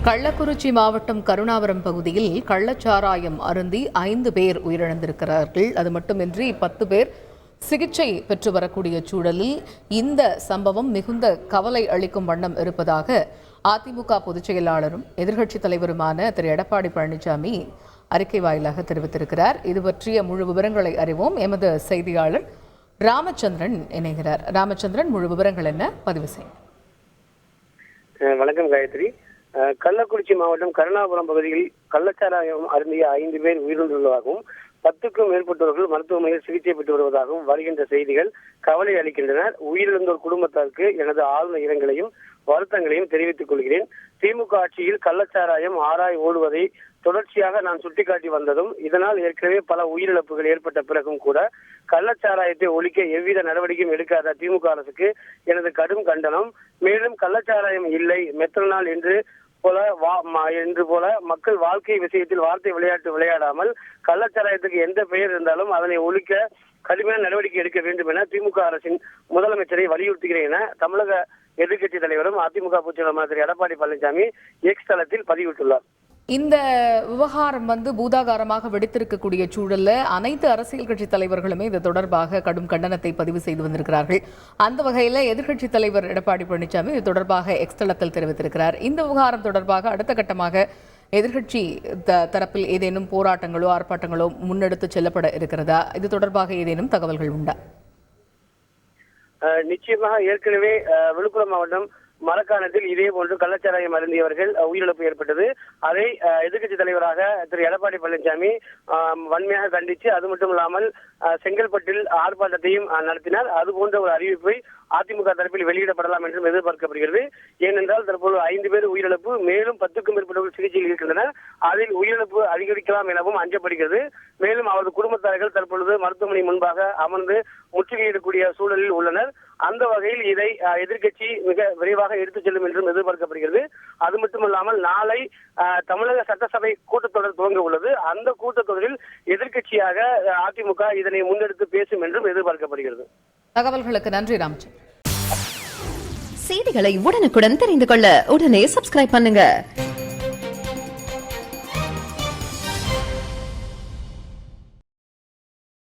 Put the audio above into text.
கள்ளக்குறிச்சி மாவட்டம் கருணாபுரம் பகுதியில் கள்ளச்சாராயம் அருந்தி 5 பேர் உயிரிழந்திருக்கிறார்கள். அது மட்டுமின்றி 10 பேர் சிகிச்சை பெற்று வரக்கூடிய சூழலில் இந்த சம்பவம் மிகுந்த கவலை அளிக்கும் வண்ணம் இருப்பதாக அதிமுக பொதுச் செயலாளரும் எதிர்க்கட்சித் தலைவருமான திரு எடப்பாடி பழனிசாமி அறிக்கை வாயிலாக தெரிவித்திருக்கிறார். இது பற்றிய முழு விவரங்களை அறிவோம். எமது செய்தியாளர் ராமச்சந்திரன் இணைகிறார். ராமச்சந்திரன், முழு விவரங்கள் என்ன? பதிவு செய்யும். வணக்கம் காயத்ரி. கள்ளக்குறிச்சி மாவட்டம் கருணாபுரம் பகுதியில் கள்ளச்சாராயம் அருந்திய 5 பேர் உயிரிழந்துள்ளதாகவும் 10க்கும் மேற்பட்டவர்கள் மருத்துவமனையில் சிகிச்சை பெற்று வருவதாகவும் வருகின்ற செய்திகள் கவலை அளிக்கின்றன. உயிரிழந்தோர் குடும்பத்தாருக்கு எனது ஆழ்ந்த இரங்கலையும் வருத்தங்களையும் தெரிவித்துக் கொள்கிறேன். திமுக ஆட்சியில் கள்ளச்சாராயம் ஆராய் ஓடுவதை தொடர்ச்சியாக நான் சுட்டிக்காட்டி வந்ததும், இதனால் ஏற்கனவே பல உயிரிழப்புகள் ஏற்பட்ட பிறகும் கூட கள்ளச்சாராயத்தை ஒழிக்க எவ்வித நடவடிக்கையும் எடுக்காத திமுக அரசுக்கு எனது கடும் கண்டனம். மேலும் கள்ளச்சாராயம் இல்லை, மெத்தனால் என்று போல மக்கள் வாழ்க்கை விஷயத்தில் வார்த்தை விளையாட்டு விளையாடாமல் கள்ளச்சாராயத்துக்கு எந்த பெயர் இருந்தாலும் அதனை ஒழிக்க கடுமையான நடவடிக்கை எடுக்க வேண்டும் என திமுக அரசின் முதலமைச்சரை வலியுறுத்துகிறேன் என தமிழக எதிர்க்கட்சி தலைவரும் அதிமுக பொதுச் செயலாளர் திரு எடப்பாடி பழனிசாமி எக்ஸ் தளத்தில் பதிவிட்டுள்ளார். இந்த விவகாரம் பூதாகாரமாக வெடித்திருக்கக்கூடிய சூழல்ல அனைத்து அரசியல் கட்சி தலைவர்களுமே இது தொடர்பாக கடும் கண்டனத்தை பதிவு செய்து வந்திருக்கிறார்கள். அந்த வகையில் எதிர்க்கட்சி தலைவர் எடப்பாடி பழனிசாமி இது தொடர்பாக எக்ஸ் தளத்தில் தெரிவித்திருக்கிறார். இந்த விவகாரம் தொடர்பாக அடுத்த கட்டமாக எதிர்க்கட்சி தரப்பில் ஏதேனும் போராட்டங்களோ ஆர்ப்பாட்டங்களோ முன்னெடுத்து செல்லப்பட இருக்கிறதா? இது தொடர்பாக ஏதேனும் தகவல்கள் உண்டா? நிச்சயமாக ஏற்கனவே விழுப்புரம் மாவட்டம் மரக்காணத்தில் இதே போன்று கள்ளச்சாராயம் அருந்தியவர்கள் உயிரிழப்பு ஏற்பட்டது. அதை எதிர்க்கட்சி தலைவராக திரு எடப்பாடி பழனிசாமி வன்மையாக கண்டித்து, அது மட்டும் இல்லாமல் செங்கல்பட்டில் ஆர்ப்பாட்டத்தையும் நடத்தினார். அது போன்ற ஒரு அறிவிப்பை அதிமுக தரப்பில் வெளியிடப்படலாம் என்றும் எதிர்பார்க்கப்படுகிறது. ஏனென்றால் தற்போது 5 பேர் உயிரிழப்பு, மேலும் 10க்கும் மேற்பட்டவர்கள் சிகிச்சையில் இருக்கின்றனர். அதில் உயிரிழப்பு அதிகரிக்கலாம் எனவும் அஞ்சப்படுகிறது. மேலும் அவரது குடும்பத்தார்கள் தற்பொழுது மருத்துவமனை முன்பாக அமர்ந்து முற்றுகையிடக்கூடிய சூழலில் உள்ளனர். அந்த வகையில் இதை எதிர்க்கட்சி மிக விரைவாக எடுத்துச் செல்லும் என்றும் எதிர்பார்க்கப்படுகிறது. அது மட்டுமல்லாமல் நாளை தமிழக சட்டசபை கூட்டத்தொடர் துவங்க உள்ளது. அந்த கூட்டத்தொடரில் எதிர்க்கட்சியாக அதிமுக இதனை முன்னெடுத்து பேசும் என்றும் எதிர்பார்க்கப்படுகிறது. தகவல்களுக்கு நன்றி ராமச்சந்திரன். செய்திகளை உடனுக்குடன் தெரிந்து கொள்ள உடனே சப்ஸ்கிரைப் பண்ணுங்க.